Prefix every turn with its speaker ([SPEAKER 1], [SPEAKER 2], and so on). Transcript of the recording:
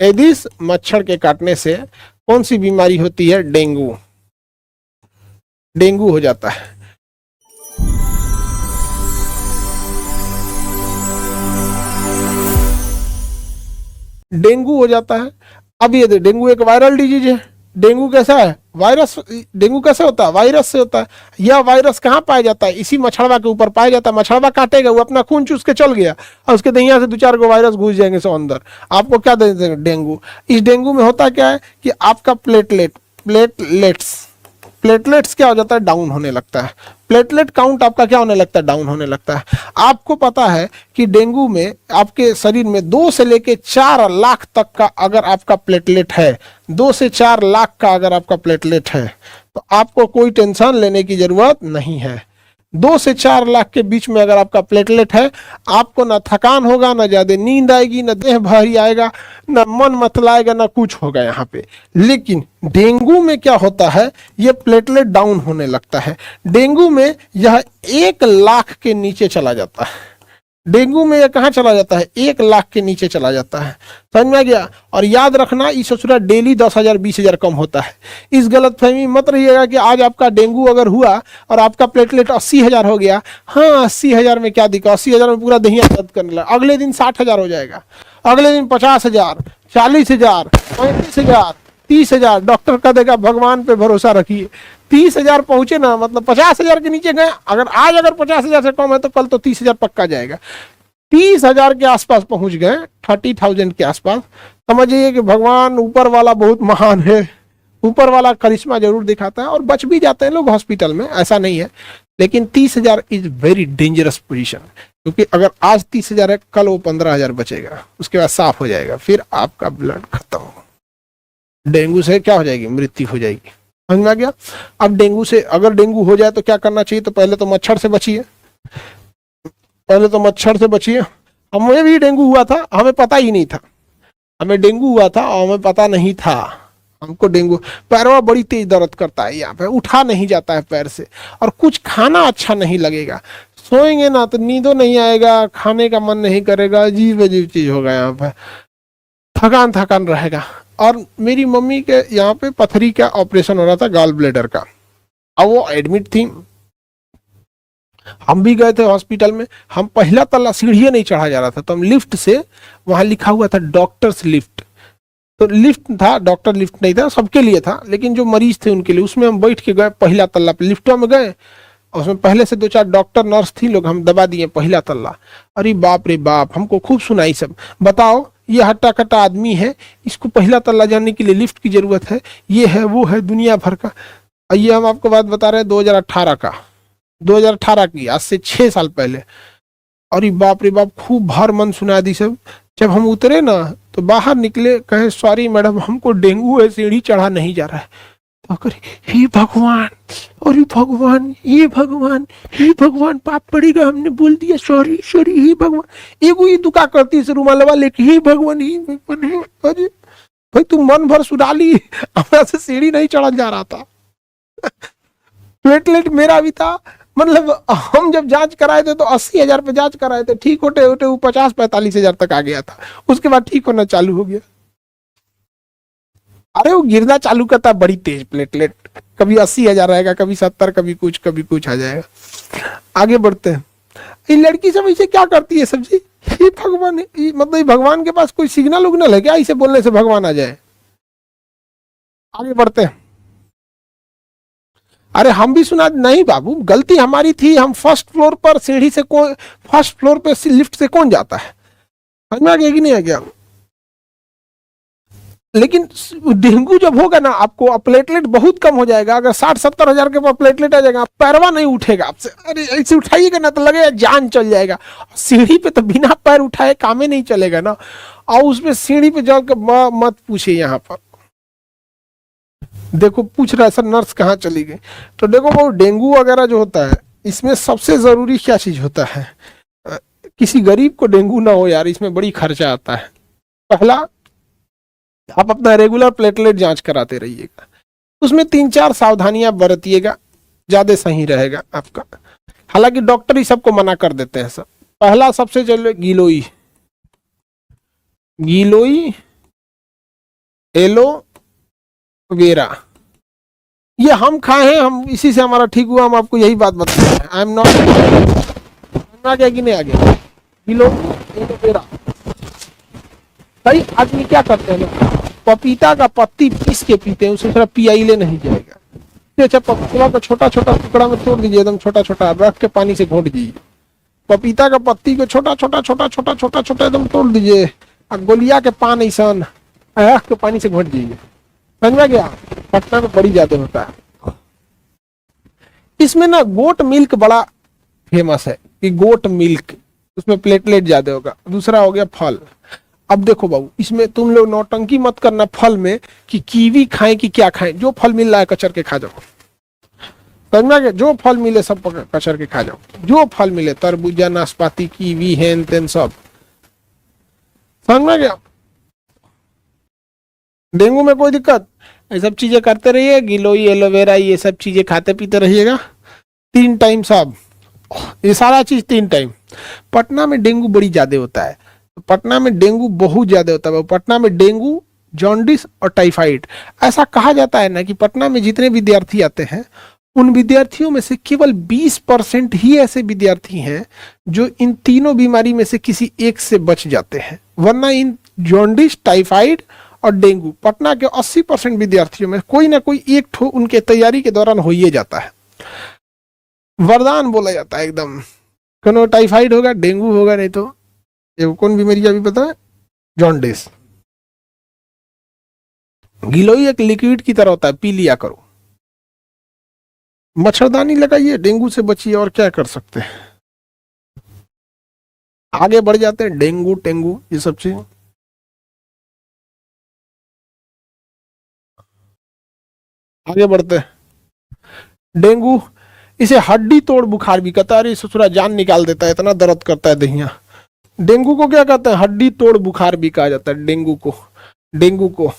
[SPEAKER 1] Aedes मच्छर के काटने से कौन सी बीमारी होती है? डेंगू। डेंगू हो जाता है। डेंगू हो जाता है। अब ये डेंगू एक वायरल डिजीज है। डेंगू कैसा है? वायरस। डेंगू कैसे होता है? वायरस से होता है। यह वायरस कहाँ पाया जाता है? इसी मछड़वा के ऊपर पाया जाता है। मछड़वा काटेगा, वो अपना खून चूस के चल गया और उसके दहिया से 2-4 को वायरस घुस जाएंगे सब अंदर। आपको क्या दे देंगे? डेंगू। इस डेंगू में होता क्या है कि आपका प्लेटलेट्स क्या हो जाता है? डाउन होने लगता है। प्लेटलेट काउंट आपका क्या होने लगता है? डाउन होने लगता है। आपको पता है कि डेंगू में आपके शरीर में 2 से लेके 4 लाख तक का अगर आपका प्लेटलेट है, 2 से 4 लाख का अगर आपका प्लेटलेट है, तो आपको कोई टेंशन लेने की जरूरत नहीं है। 2 से 4 लाख के बीच में अगर आपका प्लेटलेट है, आपको ना थकान होगा, ना ज्यादा नींद आएगी, ना देह भारी आएगा, ना मन मतलाएगा, ना कुछ होगा यहाँ पे। लेकिन डेंगू में क्या होता है? ये प्लेटलेट डाउन होने लगता है। डेंगू में यह 1 लाख के नीचे चला जाता है। डेंगू में यह कहाँ चला जाता है? 1 लाख के नीचे चला जाता है। समझ में आ गया? और याद रखना, इस ससुरा डेली 10,000 20,000 कम होता है। इस गलतफहमी मत रहिएगा कि आज आपका डेंगू अगर हुआ और आपका प्लेटलेट 80,000 हो गया, हाँ 80,000 में क्या दिक्कत? 80,000 में पूरा दहिया दर्द करने लगा, अगले दिन 60,000 हो जाएगा, अगले दिन 50,000, 40,000, 35,000, 30,000। डॉक्टर कह देगा भगवान पे भरोसा रखिए। 30,000 पहुंचे ना, मतलब 50,000 के नीचे गए। अगर आज 50,000 से कम है तो कल तो 30,000 पक्का जाएगा। 30,000 के आसपास पहुंच गए, 30,000 के आसपास, समझिए कि भगवान ऊपर वाला बहुत महान है। ऊपर वाला करिश्मा जरूर दिखाता है और बच भी जाते हैं लोग हॉस्पिटल में, ऐसा नहीं है। लेकिन 30,000 इज वेरी डेंजरस पोजीशन, क्योंकि अगर आज 30,000 है, कल वो 15,000 बचेगा, उसके बाद साफ हो जाएगा, फिर आपका ब्लड खत्म हो। डेंगू से क्या हो जाएगी? मृत्यु हो जाएगी। समझ में आ गया? अब डेंगू से अगर डेंगू हो जाए तो क्या करना चाहिए? तो पहले तो मच्छर से बचिए, पहले तो मच्छर से बचिए। हमें भी डेंगू हुआ था, हमें पता ही नहीं था। हमें डेंगू हुआ था और हमें पता नहीं था हमको डेंगू। पैरवा बड़ी तेज दर्द करता है, यहाँ पे उठा नहीं जाता है पैर से, और कुछ खाना अच्छा नहीं लगेगा। सोएंगे ना तो नींदो नहीं आएगा, खाने का मन नहीं करेगा, अजीब अजीब चीज होगा। यहाँ पे थकान थकान रहेगा। और मेरी मम्मी के यहाँ पे पथरी का ऑपरेशन हो रहा था, गॉल ब्लैडर का। अब वो एडमिट थी, हम भी गए थे हॉस्पिटल में। हम पहला तल्ला सीढ़ी नहीं चढ़ा जा रहा था, तो हम लिफ्ट से, वहां लिखा हुआ था डॉक्टर्स लिफ्ट, तो लिफ्ट था, डॉक्टर लिफ्ट नहीं था, सबके लिए था, लेकिन जो मरीज थे उनके लिए। उसमें हम बैठ के गए पहला तल्ला पे, लिफ्टों में गए, और उसमें पहले से 2-4 डॉक्टर नर्स थी लोग, हम दबा दिए पहला तल्ला। अरे बाप रे बाप, हमको खूब सुनाई सब। बताओ, ये हट्टा कट्टा आदमी है, इसको पहला तल्ला जाने के लिए लिफ्ट की जरूरत है, ये है वो है, दुनिया भर का। ये हम आपको बात बता रहे हैं 2018 का, 2018 की, आज से 6 साल पहले। अरे बाप रे बाप, खूब भर मन सुना दी सब। जब हम उतरे ना तो बाहर निकले, कहे सॉरी मैडम, हमको डेंगू है, सीढ़ी चढ़ा नहीं जा रहा है। तो करे, हे भगवान, अरे भगवान, ये भगवान, हे भगवान, पाप पड़ेगा, हमने बोल दिया, सॉरी सॉरी, हे भगवान। एगो ये दुका करती से रुमालवा लेके, हे भगवान, हे भगवान। अरे भाई, तुम मन भर सुना ली, हमारा से सीढ़ी नहीं चढ़ा जा रहा था। प्लेटलेट मेरा भी था, मतलब हम जब जांच कराए थे तो 80,000 पे जांच कराए थे, ठीक होते होते वो 50-45,000 तक आ गया था। उसके बाद ठीक होना चालू हो गया। अरे वो गिरना चालू करता है बड़ी तेज प्लेटलेट, कभी 80,000 रहेगा, कभी 70, कभी कुछ आ जाएगा। आगे बढ़ते हैं। ये लड़की सब इसे क्या करती है सब्जी? ये भगवान, मतलब ये भगवान के पास कोई सिग्नल उग्नल है क्या, इसे बोलने से भगवान आ जाए? आगे बढ़ते हैं। अरे हम भी सुना नहीं बाबू, गलती हमारी थी। हम फर्स्ट फ्लोर पर सीढ़ी से, कौन फर्स्ट फ्लोर पे लिफ्ट से कौन जाता है? समझ में आ गया कि नहीं आ गया? लेकिन डेंगू जब होगा ना, आपको प्लेटलेट बहुत कम हो जाएगा। अगर 60-70 हजार के प्लेटलेट आ जाएगा, पैरवा नहीं उठेगा आपसे। अरे ऐसे उठाइएगा ना तो लगेगा जान चल जाएगा। सीढ़ी पे तो बिना पैर उठाए काम ही नहीं चलेगा ना। और उसमें सीढ़ी पे जाकर मत पूछिए। यहाँ पर देखो, पूछ रहा है सर नर्स कहाँ चली गई। तो देखो वो डेंगू वगैरह जो होता है, इसमें सबसे जरूरी क्या चीज होता है? किसी गरीब को डेंगू ना हो यार, इसमें बड़ी खर्चा आता है। पहला, आप अपना रेगुलर प्लेटलेट जांच कराते रहिएगा, उसमें 3-4 सावधानियां बरतिएगा, ज्यादा सही रहेगा आपका। हालांकि डॉक्टर ही सबको मना कर देते हैं सब। पहला सबसे चलो गिलोई, गिलोई एलोवेरा, ये हम खाए हैं, हम इसी से हमारा ठीक हुआ, हम आपको यही बात बता रहे हैं। आई एम नॉट आ गया कि नहीं आ गया? एलोवेरा। कई आदमी क्या करते हैं ना, पपीता का पत्ती पीस के पीते हैं, उसे थोड़ा पियाइले नहीं जाएगा। अच्छा, पपीता का छोटा छोटा टुकड़ा में तोड़ दीजिए, एकदम छोटा छोटा, रख के पानी से घोट दीजिए। पपीता का पत्ती को छोटा छोटा छोटा छोटा छोटा छोटा एकदम तोड़ दीजिए, और गोलिया के पान ऐसा रख के पानी से घोट दीजिए। समझ में गया? पटना में बड़ी ज्यादा होता है। इसमें ना गोट मिल्क बड़ा फेमस है, कि गोट मिल्क, उसमें प्लेटलेट ज्यादा होगा। दूसरा हो गया फल। अब देखो बाबू, इसमें तुम लोग नौटंकी मत करना फल में कि कीवी खाएं कि क्या खाएं, जो फल मिल रहा है कचर के खा जाओ। समझ में आ गया? जो फल मिले सब कचर के खा जाओ, जो फल मिले, तरबूजा, नाशपाती, कीवी, हेन तेन सब। समझ में आ गया? डेंगू में कोई दिक्कत, ये सब चीजें करते रहिए, गिलोई, एलोवेरा, ये सब चीजें खाते पीते रहिएगा 3 टाइम सब, ये सारा चीज 3 टाइम। पटना में डेंगू बड़ी ज्यादा होता है, पटना में डेंगू बहुत ज्यादा होता है। पटना में डेंगू, जॉन्डिस और टाइफाइड। ऐसा कहा जाता है ना कि पटना में जितने विद्यार्थी आते हैं, उन विद्यार्थियों में से केवल 20% ही ऐसे विद्यार्थी हैं जो इन तीनों बीमारी में से किसी एक से बच जाते हैं, वरना इन जॉन्डिस, टाइफाइड और डेंगू पटना के 80% विद्यार्थियों में कोई ना कोई एक ठो उनके तैयारी के दौरान हो ही जाता है। वरदान बोला जाता है एकदम, कोनो टाइफाइड होगा, डेंगू होगा, नहीं तो ये कौन बीमारी अभी पता है? जॉन्डिस। गिलोई एक लिक्विड की तरह होता है, पी लिया करो। मच्छरदानी लगाइए, डेंगू से बचिए, और क्या कर सकते हैं। आगे बढ़ जाते हैं, डेंगू टेंगू ये सब चीज। आगे बढ़ते हैं। डेंगू, इसे हड्डी तोड़ बुखार भी कहता है। अरे ससुरा जान निकाल देता है, इतना दर्द करता है दहिया। डेंगू को क्या कहते हैं? हड्डी तोड़ बुखार भी कहा जाता है डेंगू को। डेंगू को